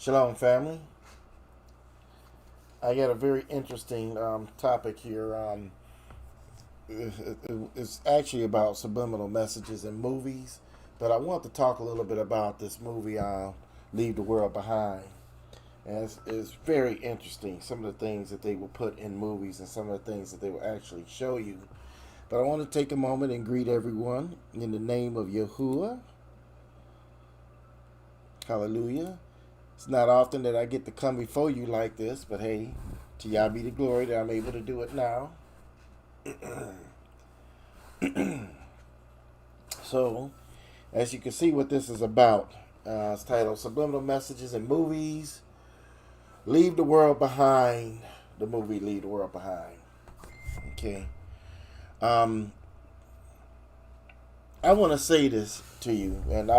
Shalom, family. I got a very interesting topic here. It's actually about subliminal messages in movies, but I want to talk a little bit about this movie, Leave the World Behind. And it's very interesting, some of the things that they will put in movies and some of the things that they will actually show you. But I want to take a moment and greet everyone in the name of Yahuwah. Hallelujah. It's not often that I get to come before you like this, but hey, to Yah be the glory that I'm able to do it now. So, as you can see what this is about, it's titled Subliminal Messages in Movies. Leave the World Behind. The movie Leave the World Behind. Okay. I want to say this to you, and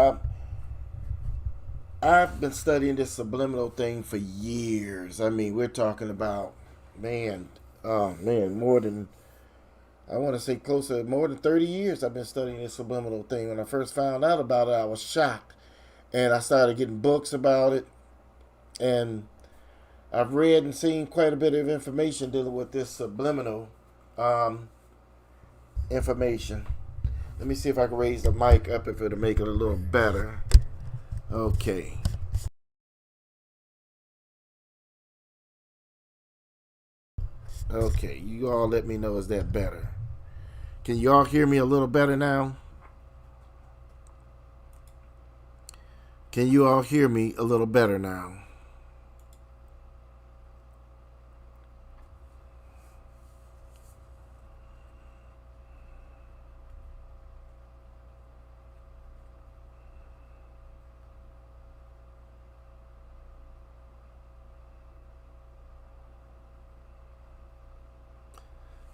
I've been studying this subliminal thing for years. I mean, we're talking about, more than, I want to say closer, more than 30 years I've been studying this subliminal thing. When I first found out about it, I was shocked. And I started getting books about it. And I've read and seen quite a bit of information dealing with this subliminal information. Let me see if I can raise the mic up if it'll make it a little better. Okay. Okay, you all let me know, is that better? Can you all hear me a little better now? Can you all hear me a little better now?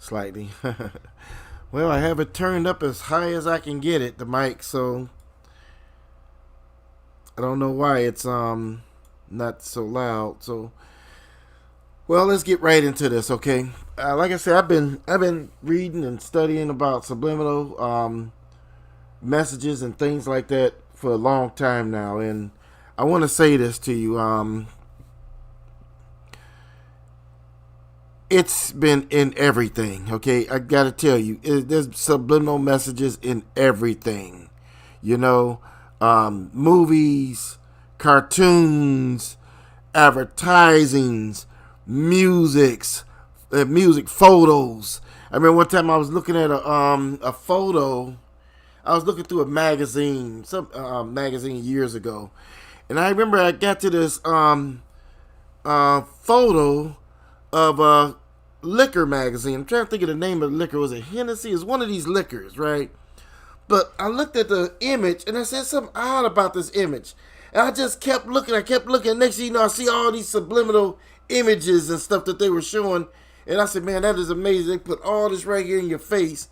Slightly. Well, I have it turned up as high as I can get it, the mic, so I don't know why it's not so loud. So, well, let's get right into this, okay? Like I said, I've been reading and studying about subliminal messages and things like that for a long time now, and I want to say this to you. It's been in everything, okay? I gotta tell you, there's subliminal messages in everything. You know, movies, cartoons, advertisings, music photos. I remember one time I was looking at a photo. I was looking through a magazine, some magazine years ago, and I remember I got to this photo of a liquor magazine. I'm trying to think of the name of the liquor. Was it Hennessy? It's one of these liquors, right? But I looked at the image and I said something odd about this image. And I just kept looking. Next thing you know, I see all these subliminal images and stuff that they were showing. And I said, man, that is amazing. They put all this right here in your face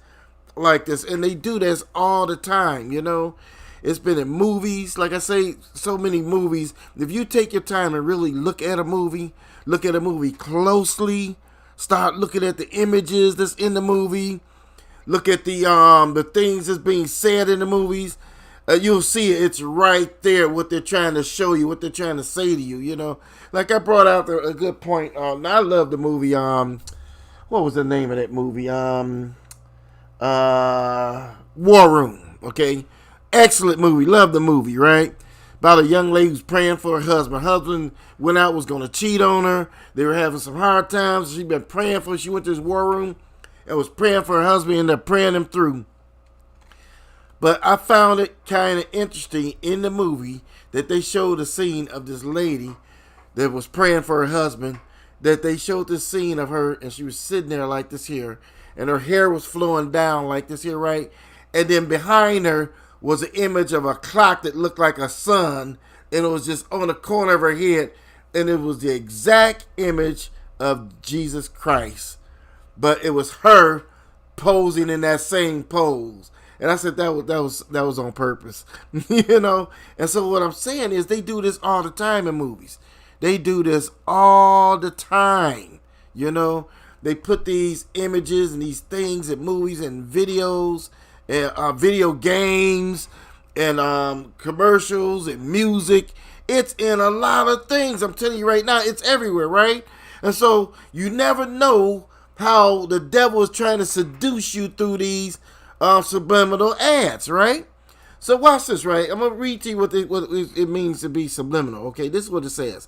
like this. And they do this all the time, you know. It's been in movies. Like I say, so many movies. If you take your time and really look at a movie closely, start looking at the images that's in the movie, look at the things that's being said in the movies, you'll see it's right there, what they're trying to show you, what they're trying to say to you, you know. Like I brought out a good point. I love the movie, what was the name of that movie? War Room, okay? Excellent movie, love the movie, right? About a young lady who's praying for her husband. Her husband went out, was going to cheat on her. They were having some hard times. She'd been praying for. She went to this war room and was praying for her husband, and they're praying him through. But I found it kind of interesting in the movie that they showed a scene of this lady that was praying for her husband, that they showed this scene of her, and she was sitting there like this here, and her hair was flowing down like this here, right? And then behind her was an image of a clock that looked like a sun, and it was just on the corner of her head, and it was the exact image of Jesus Christ, but it was her posing in that same pose. And I said that was on purpose, you know. And so what I'm saying is they do this all the time in movies. They do this all the time, you know. They put these images and these things in movies and videos, video games, and commercials and music. It's in a lot of things. I'm telling you right now, it's everywhere, right? And so you never know how the devil is trying to seduce you through these subliminal ads, right? So watch this, right? I'm going to read to you what it means to be subliminal, okay? This is what it says.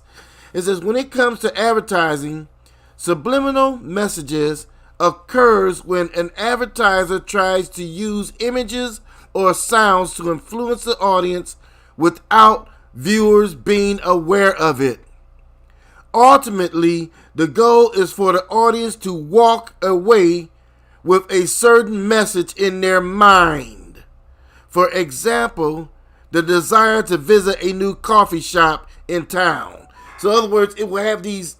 It says, when it comes to advertising, subliminal messages occurs when an advertiser tries to use images or sounds to influence the audience without viewers being aware of it. Ultimately, the goal is for the audience to walk away with a certain message in their mind. For example, the desire to visit a new coffee shop in town. So in other words, it will have these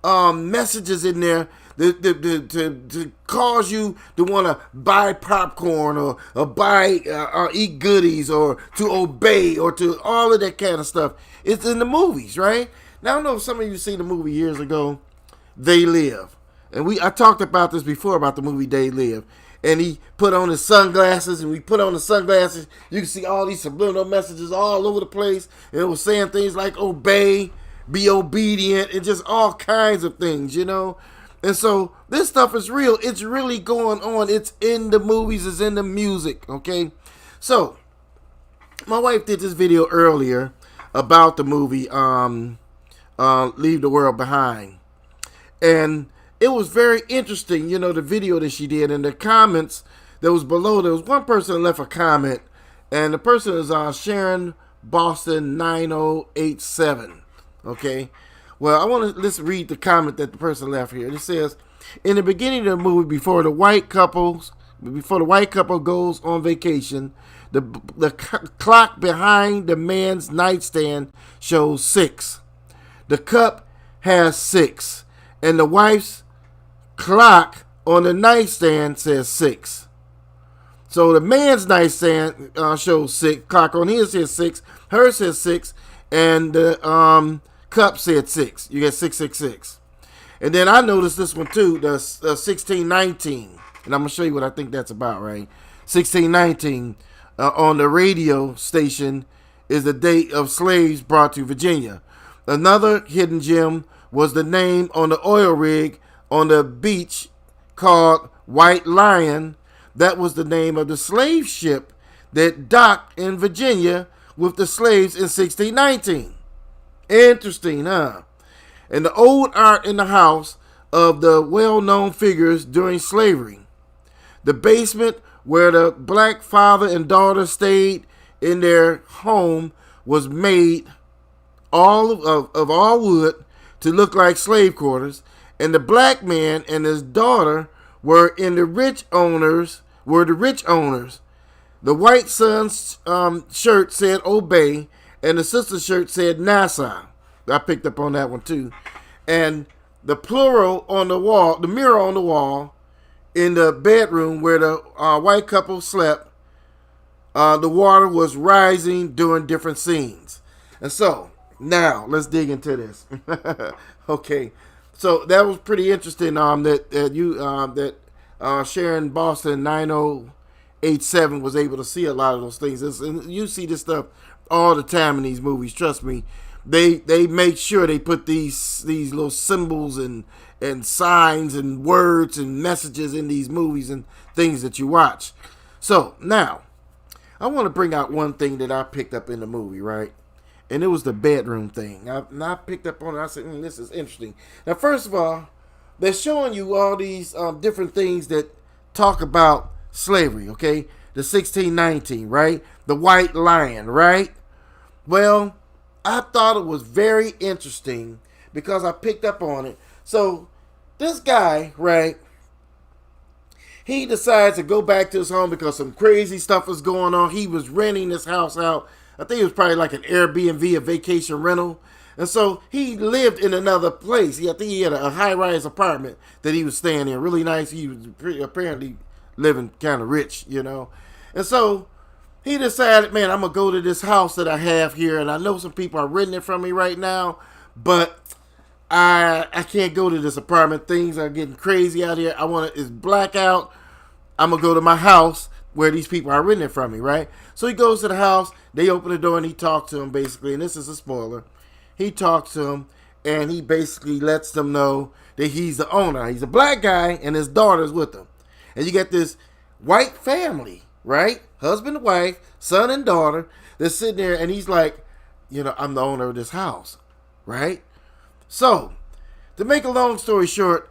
messages in there to cause you to want to buy popcorn or buy or eat goodies or to obey or to all of that kind of stuff. It's in the movies, right? Now I know some of you seen the movie years ago, They Live. And I talked about this before about the movie They Live. And he put on his sunglasses, and we put on the sunglasses. You can see all these subliminal messages all over the place. And it was saying things like obey, be obedient, and just all kinds of things, you know. And so this stuff is real. It's really going on. It's in the movies. It's in the music, okay? So my wife did this video earlier about the movie Leave the World Behind. And it was very interesting, you know, the video that she did. And the comments that was below, there was one person that left a comment. And the person is Sharon Boston 9087. Okay. Well, I want to let's read the comment that the person left here. It says, in the beginning of the movie, before the white couple goes on vacation, the clock behind the man's nightstand shows 6. The cup has 6, and the wife's clock on the nightstand says 6. So the man's nightstand shows 6. Clock on his says 6. Hers says 6, and the cup said 6. You get 666. And then I noticed this one too, the 1619. And I'm going to show you what I think that's about, right? 1619 on the radio station is the date of slaves brought to Virginia. Another hidden gem was the name on the oil rig on the beach called White Lion. That was the name of the slave ship that docked in Virginia with the slaves in 1619. Interesting, huh? And the old art in the house of the well-known figures during slavery. The basement where the black father and daughter stayed in their home was made all of all wood to look like slave quarters, and the black man and his daughter were the rich owners. The white son's shirt said obey, and the sister's shirt said NASA. I picked up on that one too. And the plural on the wall, the mirror on the wall in the bedroom where the white couple slept, the water was rising during different scenes. And so now let's dig into this. Okay, so that was pretty interesting. That Sharon Boston 9087 was able to see a lot of those things. And you see this stuff all the time in these movies. Trust me, they make sure they put these little symbols and signs and words and messages in these movies and things that you watch. So now I want to bring out one thing that I picked up in the movie, right? And it was the bedroom thing. I picked up on it. I said, this is interesting. Now, first of all, they're showing you all these different things that talk about slavery, okay? The 1619, right? The White Lion, right? Well, I thought it was very interesting because I picked up on it. So this guy, right, he decides to go back to his home because some crazy stuff was going on. He was renting this house out. I think it was probably like an Airbnb, a vacation rental. And so he lived in another place. I think he had a high-rise apartment that he was staying in. Really nice. He was apparently living kind of rich, you know. And so he decided, man, I'm going to go to this house that I have here. And I know some people are renting it from me right now. But I can't go to this apartment. Things are getting crazy out here. It's blackout. I'm going to go to my house where these people are renting from me, right? So he goes to the house, they open the door and he talks to him basically, and this is a spoiler. He talks to him and he basically lets them know that he's the owner. He's a black guy and his daughter's with him. And you got this white family, right? Husband and wife, son and daughter, they're sitting there and he's like, I'm the owner of this house, right? So, to make a long story short,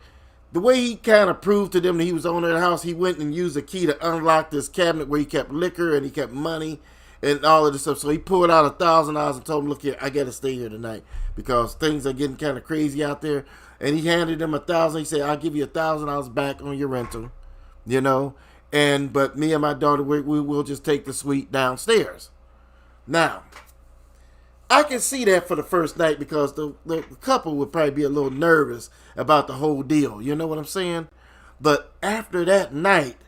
the way he kind of proved to them that he was the owner of the house, he went and used a key to unlock this cabinet where he kept liquor and he kept money and all of this stuff. So he pulled out $1,000 and told him, look here, I got to stay here tonight because things are getting kind of crazy out there. And he handed him $1,000. He said, I'll give you $1,000 back on your rental, but me and my daughter, we will just take the suite downstairs. Now, I can see that for the first night because the couple would probably be a little nervous about the whole deal. You know what I'm saying? But after that night,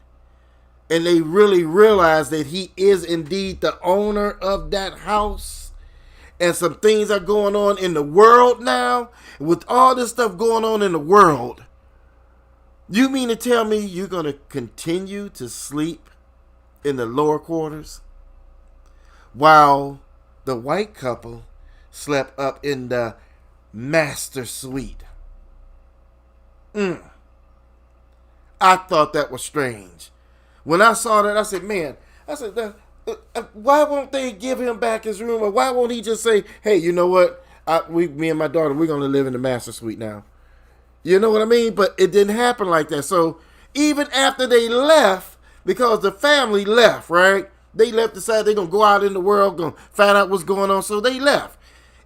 and they really realize that he is indeed the owner of that house, and some things are going on in the world now, with all this stuff going on in the world, you mean to tell me you're going to continue to sleep in the lower quarters while the white couple slept up in the master suite? I thought that was strange. When I saw that, I said, why won't they give him back his room? Or why won't he just say, hey, you know what? Me and my daughter, we're going to live in the master suite now. You know what I mean? But it didn't happen like that. So even after they left, because the family left, right? They left, decided they're going to go out in the world, going to find out what's going on. So they left.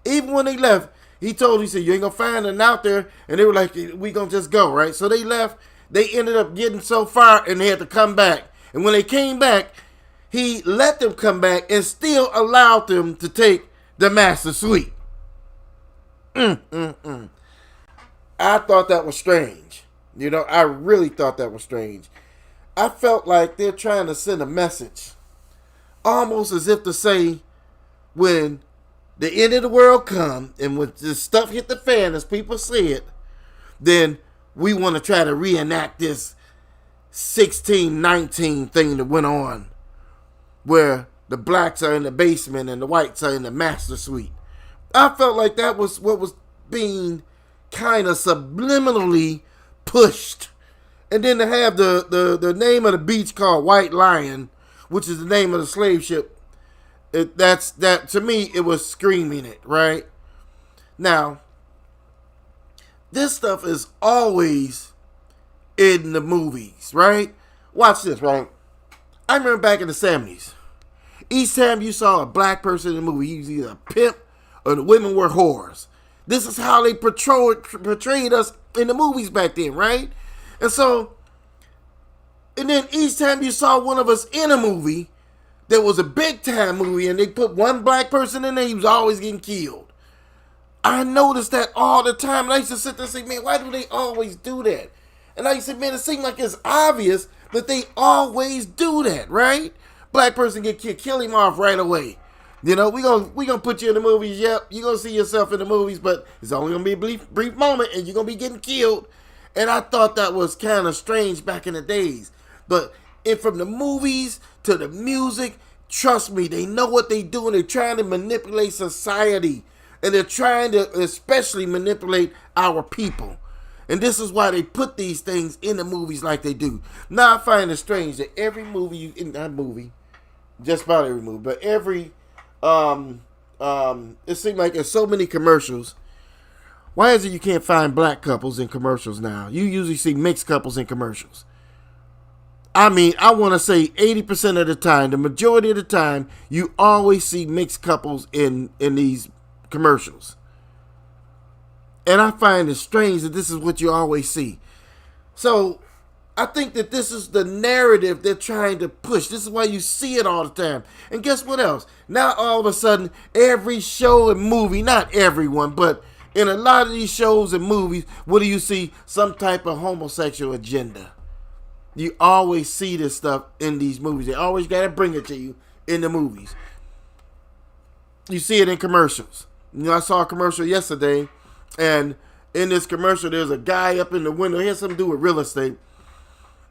Even when they left, he said, you ain't going to find nothing out there. And they were like, we going to just go, right? So they left. They ended up getting so far and they had to come back. And when they came back, he let them come back and still allowed them to take the master suite. I thought that was strange. I really thought that was strange. I felt like they're trying to send a message. Almost as if to say, when the end of the world come and when this stuff hit the fan, as people say it, then we want to try to reenact this 1619 thing that went on, where the blacks are in the basement and the whites are in the master suite. I felt like that was what was being kind of subliminally pushed. And then to have the name of the beach called White Lion, which is the name of the slave ship, that to me, it was screaming it, right? Now, this stuff is always in the movies, right? Watch this, right? I remember back in the 70s, each time you saw a black person in a movie, he was either a pimp or the women were whores. This is how they portrayed us in the movies back then, right? And then each time you saw one of us in a movie that was a big time movie and they put one black person in there, he was always getting killed. I noticed that all the time. And I used to sit there and say, man, why do they always do that? And I used to say, man, it seems like it's obvious that they always do that, right? Black person get killed, kill him off right away. We gonna put you in the movies. Yep, you gonna see yourself in the movies, but it's only gonna be a brief moment, and you're gonna be getting killed. And I thought that was kind of strange back in the days. But from the movies to the music, trust me, they know what they do, and they're trying to manipulate society, and they're trying to especially manipulate our people. And this is why they put these things in the movies like they do. Now I find it strange that every movie, just about every movie, but every it seems like there's so many commercials. Why is it you can't find black couples in commercials now? You usually see mixed couples in commercials. I mean, I want to say 80% of the time, the majority of the time, you always see mixed couples in these commercials. And I find it strange that this is what you always see. So I think that this is the narrative they're trying to push. This is why you see it all the time. And guess what else? Now all of a sudden, every show and movie, not everyone, but in a lot of these shows and movies, what do you see? Some type of homosexual agenda. You always see this stuff in these movies. They always got to bring it to you in the movies. You see it in commercials. I saw a commercial yesterday, and in this commercial, there's a guy up in the window. He has something to do with real estate.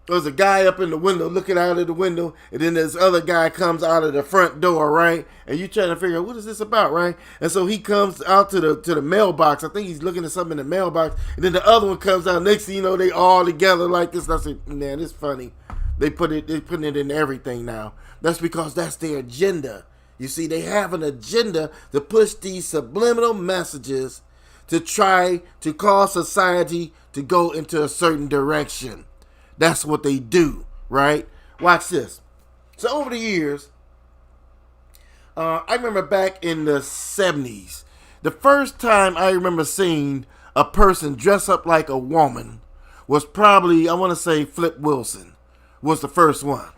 there's a guy up in the window looking out of the window, and then this other guy comes out of the front door, right? And you trying to figure out what is this about, right? And so he comes out to the mailbox. I think he's looking at something in the mailbox, and then the other one comes out. Next thing you know, they all together like this. And I said, man, it's funny. They putting it in everything now. That's because that's their agenda. You see, they have an agenda to push these subliminal messages to try to cause society to go into a certain direction. That's what they do, right? Watch this. So over the years, I remember back in the 70s, the first time I remember seeing a person dress up like a woman was probably, I want to say, Flip Wilson was the first one,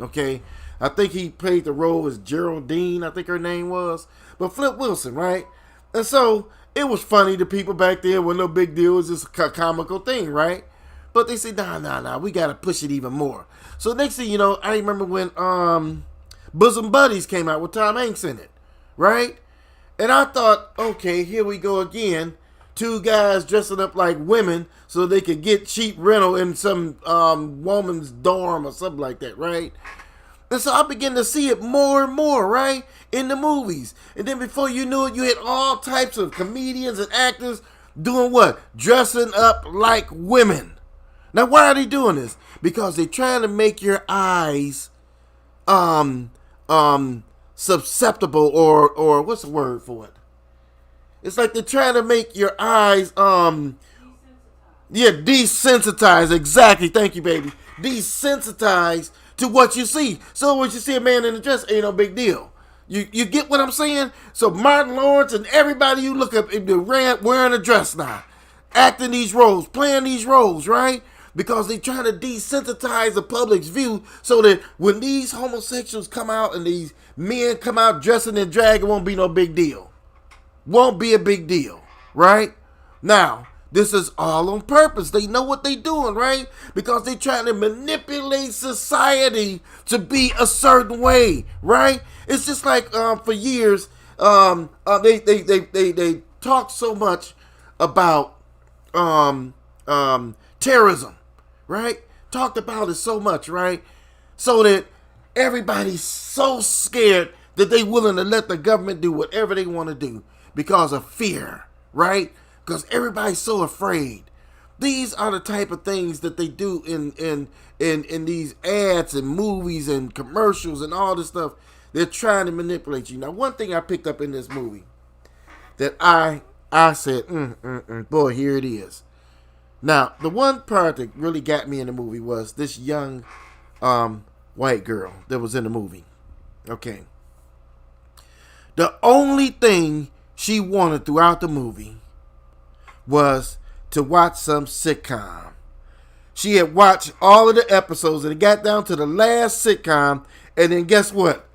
okay? I think he played the role as Geraldine, I think her name was. But Flip Wilson, right? And so it was funny to people back there. It was no big deal. It was just a comical thing, right? But they said, nah, we got to push it even more. So next thing you know, I remember when Bosom Buddies came out with Tom Hanks in it, right? And I thought, okay, here we go again. Two guys dressing up like women so they could get cheap rental in some woman's dorm or something like that, right? And so I began to see it more and more, right, in the movies. And then before you knew it, you had all types of comedians and actors doing what? Dressing up like women. Now, why are they doing this? Because they're trying to make your eyes susceptible or what's the word for it? It's like they're trying to make your eyes desensitized. Exactly. Thank you, baby. Desensitized to what you see. So when you see a man in a dress, ain't no big deal. You get what I'm saying? So Martin Lawrence and everybody you look up, they're wearing a dress now, acting these roles, playing these roles, right? Because they're trying to desensitize the public's view so that when these homosexuals come out and these men come out dressing in drag, it won't be no big deal. Won't be a big deal, right? Now, this is all on purpose. They know what they're doing, right? Because they're trying to manipulate society to be a certain way, right? It's just like for years, they talk so much about terrorism, right? Talked about it so much, right? So that everybody's so scared that they're willing to let the government do whatever they want to do because of fear, right? Because everybody's so afraid. These are the type of things that they do in these ads and movies and commercials and all this stuff. They're trying to manipulate you. Now, one thing I picked up in this movie that I said, boy, here it is. Now, the one part that really got me in the movie was this young white girl that was in the movie. Okay. The only thing she wanted throughout the movie was to watch some sitcom. She had watched all of the episodes and it got down to the last sitcom, and then guess what?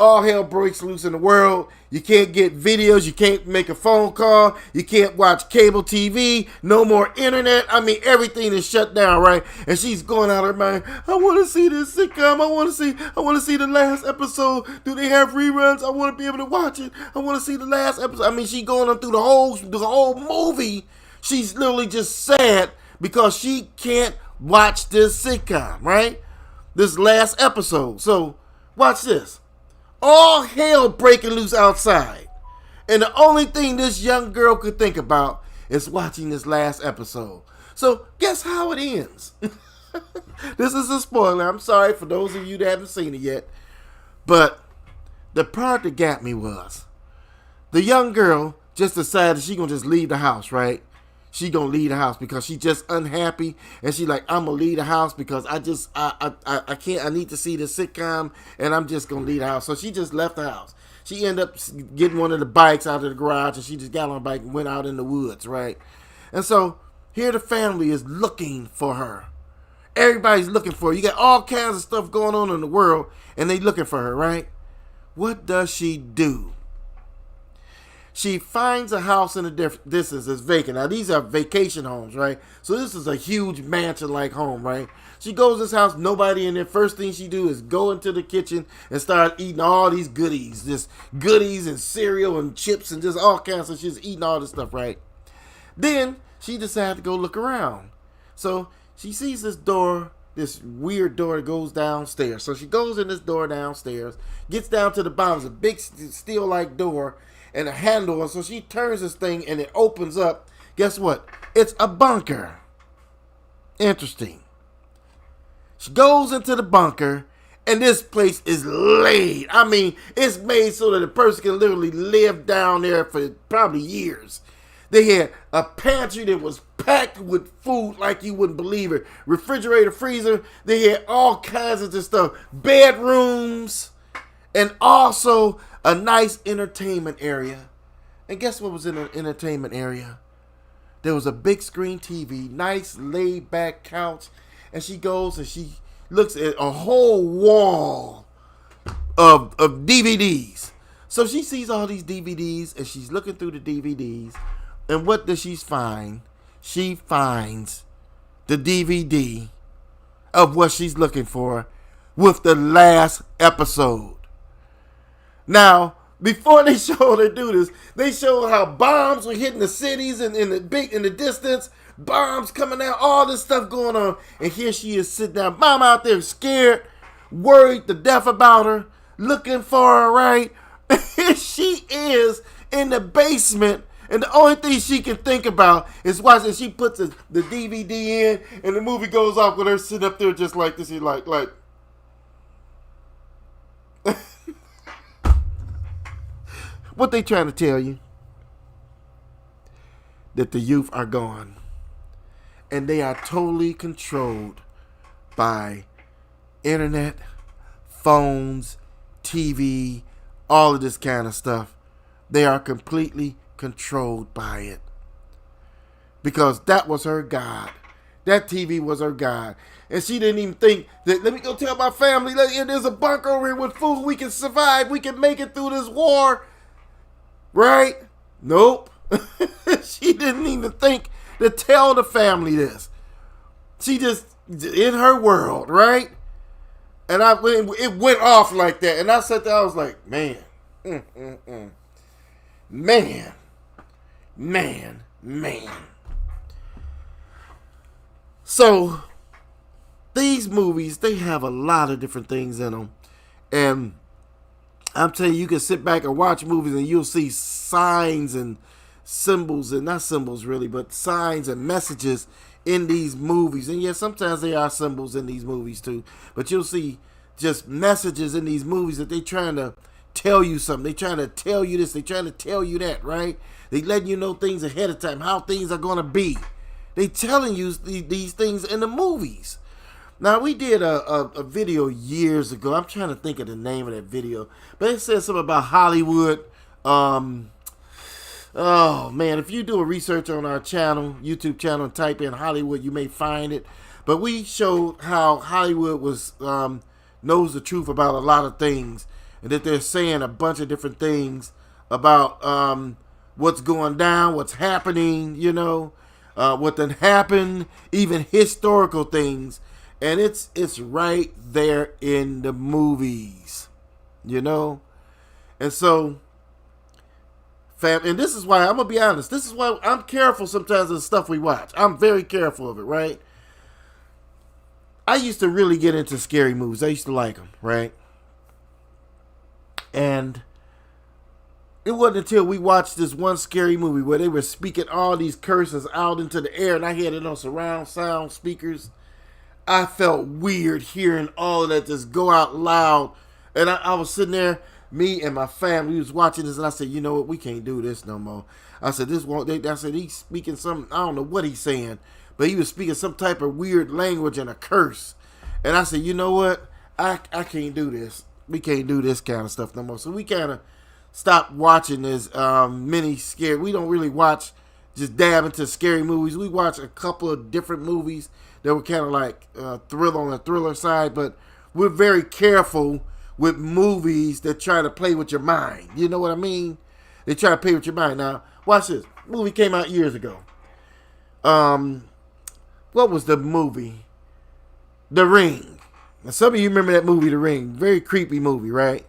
All hell breaks loose in the world. You can't get videos. You can't make a phone call. You can't watch cable TV. No more internet. I mean, everything is shut down, right? And she's going out of her mind. I want to see this sitcom. I want to see the last episode. Do they have reruns? I want to be able to watch it. I want to see the last episode. I mean, she's going on through the whole movie. She's literally just sad because she can't watch this sitcom, right? This last episode. So watch this. All hell breaking loose outside. And the only thing this young girl could think about is watching this last episode. So guess how it ends? This is a spoiler. I'm sorry for those of you that haven't seen it yet. But the part that got me was the young girl just decided she gonna just leave the house, right? She gonna leave the house because she just unhappy, and she like, I'm gonna leave the house because I can't, I need to see the sitcom, and I'm just gonna leave the house. So she just left the house. She ended up getting one of the bikes out of the garage, and she just got on a bike and went out in the woods, right? And so here the family is looking for her. Everybody's looking for her. You got all kinds of stuff going on in the world, and they looking for her, right? What does she do? She finds a house in the distance that's vacant. Now, these are vacation homes, right? So this is a huge mansion-like home, right? She goes to this house, nobody in there. First thing she do is go into the kitchen and start eating all these goodies. Just goodies and cereal and chips and just all kinds of shit. She's eating all this stuff, right? Then she decides to go look around. So she sees this door this weird door that goes downstairs. So she goes in this door downstairs, gets down to the bottom. It's a big steel-like door and a handle. And so she turns this thing and it opens up. Guess what? It's a bunker. Interesting. She goes into the bunker, and this place is laid. I mean, it's made so that a person can literally live down there for probably years. They had a pantry that was packed with food like you wouldn't believe it. Refrigerator, freezer. They had all kinds of this stuff. Bedrooms, and also a nice entertainment area. And guess what was in the entertainment area? There was a big screen TV, nice laid back couch. And she goes and she looks at a whole wall of DVDs. So she sees all these DVDs and she's looking through the DVDs. And what does she find? She finds the DVD of what she's looking for with the last episode. Now, before they showed her do this, they showed how bombs were hitting the cities and in the distance. Bombs coming out, all this stuff going on. And here she is sitting down. Mom out there scared, worried to death about her, looking for her, right? Here she is in the basement. And the only thing she can think about is watching. She puts the DVD in and the movie goes off with her sitting up there just like this. She's like. What they trying to tell you? That the youth are gone. And they are totally controlled by internet, phones, TV, all of this kind of stuff. They are completely controlled by it. Because that was her God. That TV was her God. And she didn't even think that, let me go tell my family, there's a bunker over here with food. We can survive. We can make it through this war. Right? Nope. She didn't even think to tell the family this. She just, in her world, right? And it went off like that. And I sat there, I was like, man. Man. So, these movies, they have a lot of different things in them. And I'm telling you, you can sit back and watch movies and you'll see signs and symbols, and not symbols really, but signs and messages in these movies. And yes, sometimes there are symbols in these movies too, but you'll see just messages in these movies that they're trying to tell you something. They're trying to tell you this, they're trying to tell you that, right? They letting you know things ahead of time, how things are going to be. They telling you these things in the movies. Now, we did a video years ago. I'm trying to think of the name of that video, but it said something about Hollywood. Oh, man, if you do a research on our channel, YouTube channel, and type in Hollywood, you may find it. But we showed how Hollywood knows the truth about a lot of things, and that they're saying a bunch of different things about what's going down, what's happening, what done happened, even historical things. And it's right there in the movies, And so, fam, and this is why, I'm going to be honest, this is why I'm careful sometimes of the stuff we watch. I'm very careful of it, right? I used to really get into scary movies. I used to like them, right? And it wasn't until we watched this one scary movie where they were speaking all these curses out into the air, and I had it on surround sound speakers. I felt weird hearing all of that just go out loud. And I was sitting there, me and my family, we was watching this, and I said, you know what, we can't do this no more. I said, I said, he's speaking something, I don't know what he's saying, but he was speaking some type of weird language and a curse. And I said, you know what, I can't do this. We can't do this kind of stuff no more. So we kind of stopped watching this many scary. We don't really watch, just dab into scary movies. We watch a couple of different movies that were kind of like thriller on the thriller side, but we're very careful with movies that try to play with your mind. You know what I mean? They try to play with your mind. Now, watch this. Movie came out years ago. What was the movie? The Ring. Now, some of you remember that movie, The Ring. Very creepy movie, right?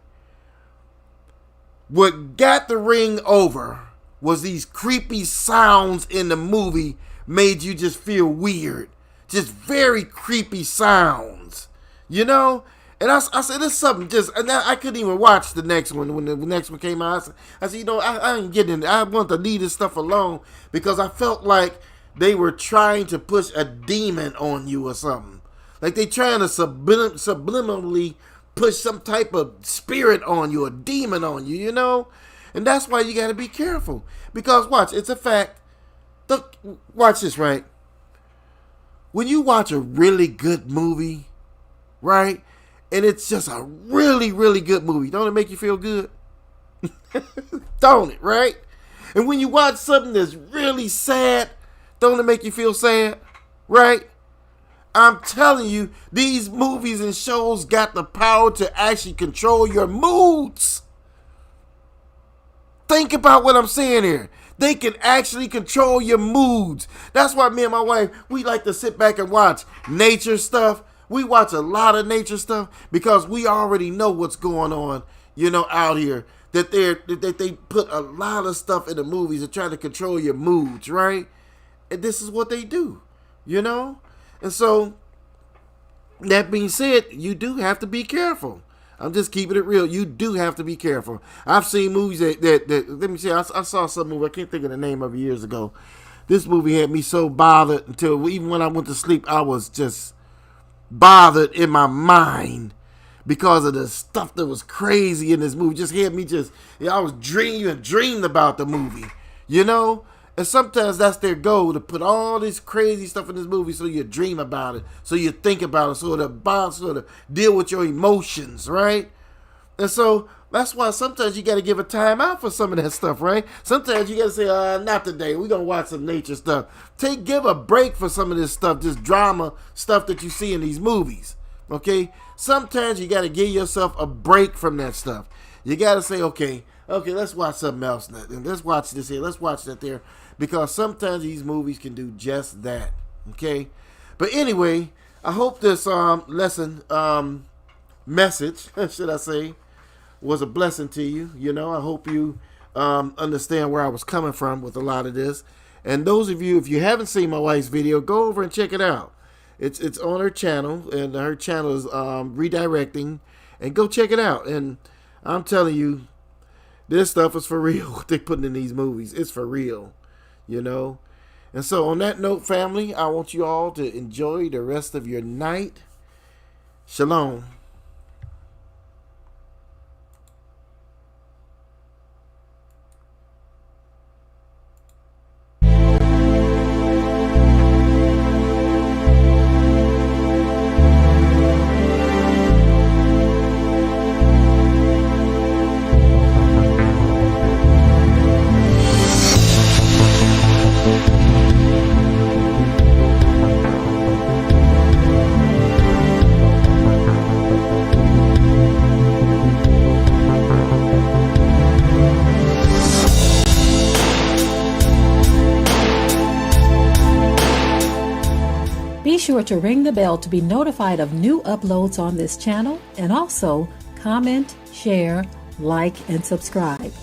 What got The Ring over was these creepy sounds in the movie made you just feel weird. just very creepy sounds, you know. And I said, this is something just, and I couldn't even watch the next one. When the next one came out, I said, you know, I ain't getting it. I want to leave this stuff alone because I felt like they were trying to push a demon on you or something. Like they trying to subliminally push some type of spirit on you, a demon on you, you know? And that's why you got to be careful. Because watch, it's a fact. Look, watch this, right? When you watch a really good movie, right? And it's just a really, really good movie. Don't it make you feel good? Don't it, right? And when you watch something that's really sad, don't it make you feel sad? Right? I'm telling you, these movies and shows got the power to actually control your moods. Think about what I'm saying here. They can actually control your moods. That's why me and my wife, we like to sit back and watch nature stuff. We watch a lot of nature stuff because we already know what's going on, you know, out here. That they put a lot of stuff in the movies to try to control your moods, right? And this is what they do, you know? And so, that being said, you do have to be careful. I'm just keeping it real. You do have to be careful. I've seen movies that let me see, I saw some movie, I can't think of the name of it years ago. This movie had me so bothered until even when I went to sleep, I was just bothered in my mind because of the stuff that was crazy in this movie. Just had me I was dreamed about the movie, you know? And sometimes that's their goal, to put all this crazy stuff in this movie so you dream about it, so you think about it, so to deal with your emotions, right? And so that's why sometimes you got to give a time out for some of that stuff, right? Sometimes you got to say, not today. We're going to watch some nature stuff. Give a break for some of this stuff, this drama stuff that you see in these movies, okay? Sometimes you got to give yourself a break from that stuff. You got to say, okay, let's watch something else. Let's watch this here. Let's watch that there. Because sometimes these movies can do just that, okay? But anyway, I hope this lesson, message, should I say, was a blessing to you. You know, I hope you understand where I was coming from with a lot of this. And those of you, if you haven't seen my wife's video, go over and check it out. It's on her channel, and her channel is redirecting. And go check it out. And I'm telling you, this stuff is for real. What they're putting in these movies, it's for real. You know? And so on that note, family, I want you all to enjoy the rest of your night. Shalom. Be sure to ring the bell to be notified of new uploads on this channel, and also comment, share, like, and subscribe.